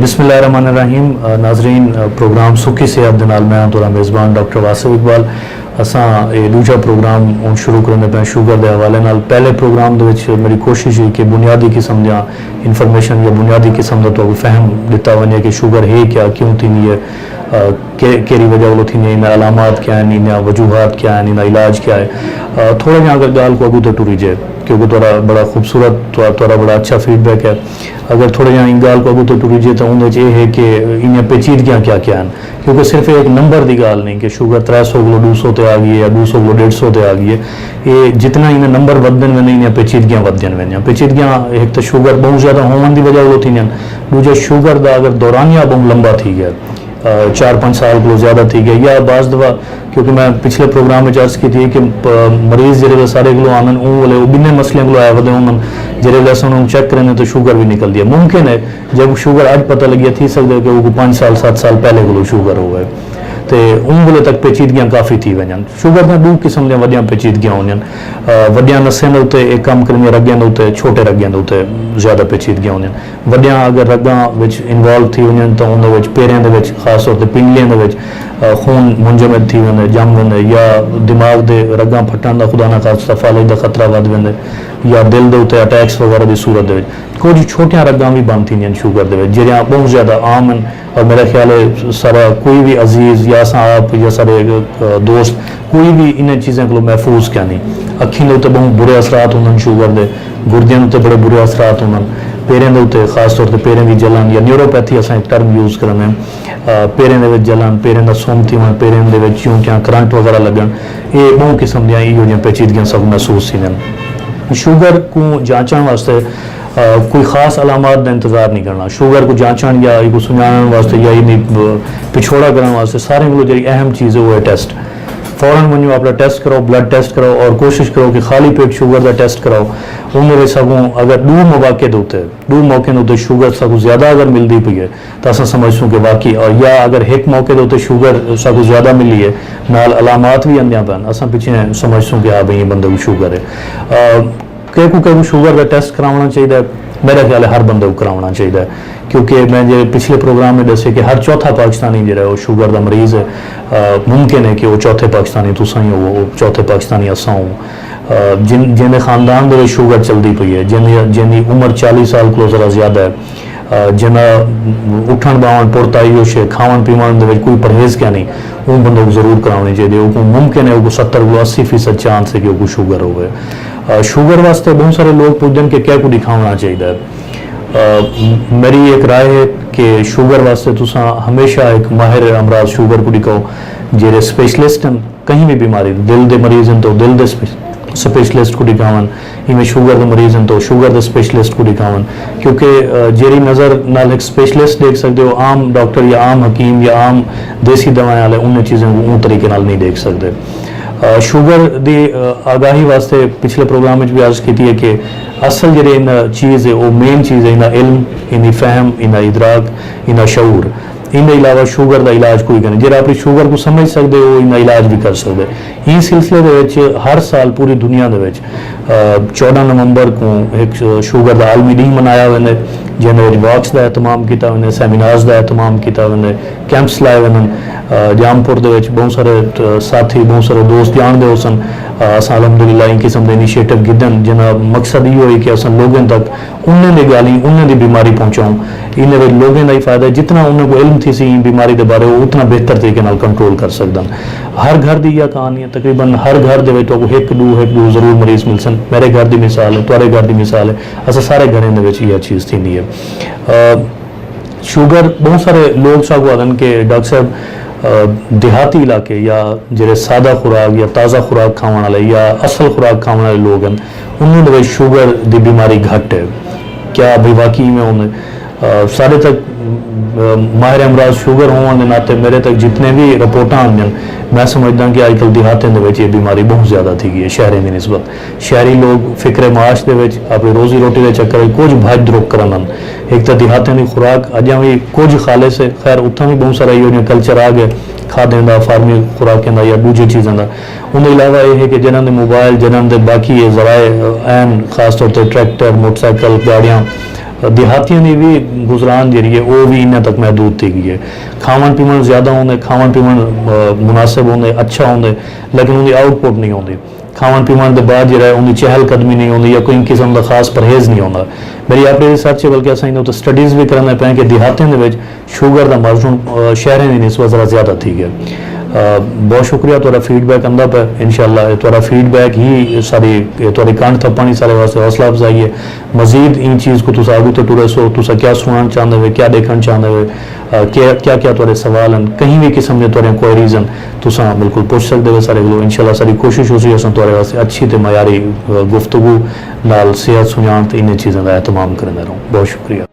बिस्मिल्लाहिर्रहमानिर्रहीम। नाजरीन, प्रोग्राम सुखी सेहत के नाल मैं तुहाडा मेज़बान डॉक्टर वासिफ इकबाल। असां ये दूजा प्रोग्राम हुण शुरू करने पे शुगर के हवाले नाल। पहले प्रोग्राम दे विच मेरी कोशिश हुई कि बुनियादी किस्म दा इंफॉर्मेशन या बुनियादी किस्म का तो फहम दिता वने कि शुगर है क्या, क्यों थी है, केरी वजह वालों थी, इन अलामात क्या हैं, इन वजूहात क्या हैं, इन इलाज क्या है। थोड़ा जहाँ अगर गाल को अगू तो टुरी जाए, क्योंकि थोड़ा बड़ा खूबसूरत थोड़ा बड़ा अच्छा फीडबैक है। अगर थोड़े जहाँ इन गाल को अगू तो टुरी जाए तो उन्हें ये है कि इन पेचीदगियाँ क्या क्या हैं, क्योंकि सिर्फ एक नंबर की गाल नहीं कि शुगर 300 किलो 200 ते आ गई है या 200 किलो 150 ते आ गई है। ये जितना इन नंबर वधन वे इन पेचीदगियाँ वधन वे। पेचीदगियाँ एक तो शुगर बहुत ज़्यादा होने की वजह वो थी, दूजा शुगर का अगर दौरानिया बहुत लंबा थी गया, 4-5 साल को ज़्यादा थी गया, या बाज़ दफ़ा क्योंकि मैं पिछले प्रोग्राम में अर्ज़ की थी कि मरीज़ जो सारे को आन वाले बिन्ने मसले को आए वे उन्होंने जो अस चेक करें तो शुगर भी निकलती है। मुमकिन है जब शुगर अज पता लगी थी सकते कि वो 5 साल 7 साल पहले को शुगर हो गए तो उन वे तक पेचीदगियाँ काफ़ी थी वन। शुगर में 2 किस्म दी वड्डियां पेचीदगियाँ होंदियां। वड्डियां नसें उत्ते एक काम करेंगे रग्गें के उत्ते, छोटे रग्गें के उत्ते ज़्यादा पेचीदगियाँ होंदियां। वड्डियां अगर रग्गां विच इन्वॉल्व थी वजन तो उन्हें पेरें दे खास तौर पर पिंगलियां दे खून मुंजमद थी वेंदे, जम वेंदे, या दिमाग के रग्गां फटण का खुदा ना खास्ता फालिज का खतरा वध वेंदे, या दिल के उत्ते अटैक्स वगैरह की सूरत दे कुछ छोटियां रग्गां भी बंद थी शुगर के जरिया बहुत ज़्यादा आम हैं। और मेरा ख्याल है सारा कोई भी अजीज़ या आप या सारे दोस्त कोई भी इन चीज़ों को महफूज क्या नहीं। अखियों के उत्ते बहुत बुरे असरात होंगे शुगर के, गुर्दियों के बड़े बुरे असरात होंगे, पेरें के उत्ते खास तौर पर पेरें की जलन या न्यूरोपैथी अस एक टर्म यूज़ करें, पेरें के जलन, पेरें का सुम थी वन, पेरें के यूं क्या करंट वगैरह लगन, ये बहुत किस्म दी पेचीदगियाँ सब महसूस थी। शुगर को जांचण वास्ते कोई खास अलामत का इंतजार नहीं करना। शुगर को जांचण या सुझाने वास्ते या पिछोड़ा करने वास्ते सारे को जी अहम चीज़ है वो है टेस्ट। फौरन वनो अपना टेस्ट कराओ, ब्लड टेस्ट कराओ, और कोशिश करो कि खाली पेट शुगर का टेस्ट कराओ। उनमें सगों अगर 2 मौके के 2 मौके के शुगर सगों ज़्यादा अगर मिलती पई है तो अस समझसूँ कि वाकई, और या अगर एक मौके के शुगर सगों ज़्यादा मिली है नाल अलामत भी आंदियां पैन, अस पिछे समझसूँ कि हाँ भाई ये बंदे को शुगर है। कई शुगर का टेस्ट कराना चाहिए, मेरा ख्याल है हर बंदे को कराना चाहिए, क्योंकि मैं जो पिछले प्रोग्राम में दसे कि हर चौथा पाकिस्तानी जो है वो शुगर का मरीज़ है। मुमकिन है कि वो चौथे पाकिस्तानी तुसा ही हो, वो चौथे पाकिस्तानी असा हो जिन्हें खानदान में शुगर चलती पई है, जिनकी उम्र 40 साल को ज़रा ज़्यादा है, जिन्ना उठन बावन पुरताईश है, खावन पीवन कोई परहेज़ क्या नहीं, उन बंदों को जरूर करानी चाहिए। वो मुमकिन है वो 70-80% चांस है कि वो शुगर हो गए। शुगर वास्ते बहुत सारे लोग पूछते हैं कि क्या कुछ दिखाना चाहिए। मेरी एक राय है कि शुगर वास्ते तुसा हमेशा एक माहिर अमराज शुगर को दिखाओ, जेरे स्पेशलिस्ट हैं कहीं भी बीमारी, दिल के मरीज हैं तो दिल के स्पेशलिस्ट को दिखावन, इमें शुगर के मरीज हैं तो शुगर के स्पेशलिस्ट को दिखावन, क्योंकि जेरी नज़र नाल एक स्पेशलिस्ट देख सकते हो, आम डॉक्टर या आम हकीम या आम देसी दवाएं वाले उन चीज़ों को उन तरीके नाल नहीं देख सकते। शुगर की आगाही वास्ते पिछले प्रोग्राम में भी अर्ज़ की है कि असल जी इन चीज़ है वो मेन चीज़ है, इना इल्म, इन फहम, इन इदराक, इन शऊर। इन अलावा शुगर का इलाज कोई नहीं, जो अपनी शुगर को समझ सकते हो इन इलाज भी कर सकते। इस सिलसिले के हर साल पूरी दुनिया के 14 नवंबर को एक शुगर का आलमी दिन मनाया वेंदे, जिन्हें वॉक्स का एहतमाम किया वेंदे, सैमीनार्स का एहतमाम किया वेंदे, कैंप्स लाए वेंदे। जामपुर के बहुत सारे साथी, बहुत सारे दोस्त जानते हो सन। अस अलहमदुलिल्लाह इन किस्म के इनिशिएटिव गिदन जिन्हें मकसद यो है कि अस लोगों तक उन्हें दी गाली, उन्हें दी बीमारी पहुँचाऊँ। इन लोगों का ही फायदा है, जितना उन्हें को इल्म थी सी बीमारी के बारे वो उतना बेहतर तरीके कंट्रोल कर सकते। हर घर की यह कहानी है, तकरीबन हर घर के एक दो जरूर मरीज मिल सन। मेरे घर की मिसाल है, तुहारे घर की मिसाल है, अस सारे घरों के यह चीज़ थी है। शुगर बहुत सारे लोग सागू आदन के डॉक्टर साहब देहाती इलाके या जो सादा खुराक या ताज़ा खुराक खाने वाले या असल खुराक खाने वाले लोग हैं उन्होंने शुगर की बीमारी घट है क्या भाई वाकई में उन्हें सारे तक माहिर अमराज शुगर होने के नाते मेरे तक जितने भी रिपोर्ट आंदियां मैं समझदा कि अजकल देहातों के बीमारी बहुत ज़्यादा थी गई है शहरों की नस्बत। शहरी लोग फिक्रे माश के अपनी रोजी रोटी के चक्कर कुछ भज द्रुक करन। एक तो देहातों की खुराक अजा भी कुछ खाले से, खैर उत्थों भी बहुत सारा यो कल्चर आ गया खाद्य का, फार्मी खुराकें का या दूसरी चीज़ों का। उनके अलावा यह है कि जिन्होंने मोबाइल, जिन्होंने बाकी जराए एन खास तौर पर ट्रैक्टर, मोटरसाइकिल, गाड़ियाँ देहातियों की भी गुजरान जी है वो भी इन्ना तक महदूद थी गई है। खावन पीवन ज़्यादा होंगे, खावन पीवन मुनासिब होंगे, अच्छा होंगे, लेकिन उनकी आउटपुट नहीं होंगी। खावन पीवन के बाद जो उनकी चहल कदमी नहीं होंगी या कोई किस्म का खास परहेज़ नहीं होता। मेरी अपने रिसर्च बल्कि असें तो स्टडीज़ भी करने पे कि देहातों के शुगर का मर्ज हूँ शहरों की निस्बत ज़रा ज़्यादा थी गया। बहुत शुक्रिया तुहाडा फीडबैक आंदा पे। इंशाअल्लाह तुहाडा फीडबैक ही सारी तुहाडी कंठ थप्पणी सारे वास्ते हौसला अफजाई है। मजीद इन चीज़ को तुसा आगू तो टुरे सो, तुसा क्या सुनना चाहते हो, क्या देखना चाहते हो, क्या क्या तुहाडे सवाल हैं, कहीं भी किस्म के तुहाडे क्वेरीज हैं, तुसा बिल्कुल पूछ सकते हो सारे को। इंशाअल्लाह सारी कोशिश होसी असां तुहाडे वास्ते अच्छी ते मयारी गुफ्तगू नाल सेहत सुझाण ते इन चीज़ों का एहतमाम करते रहूँ। बहुत शुक्रिया।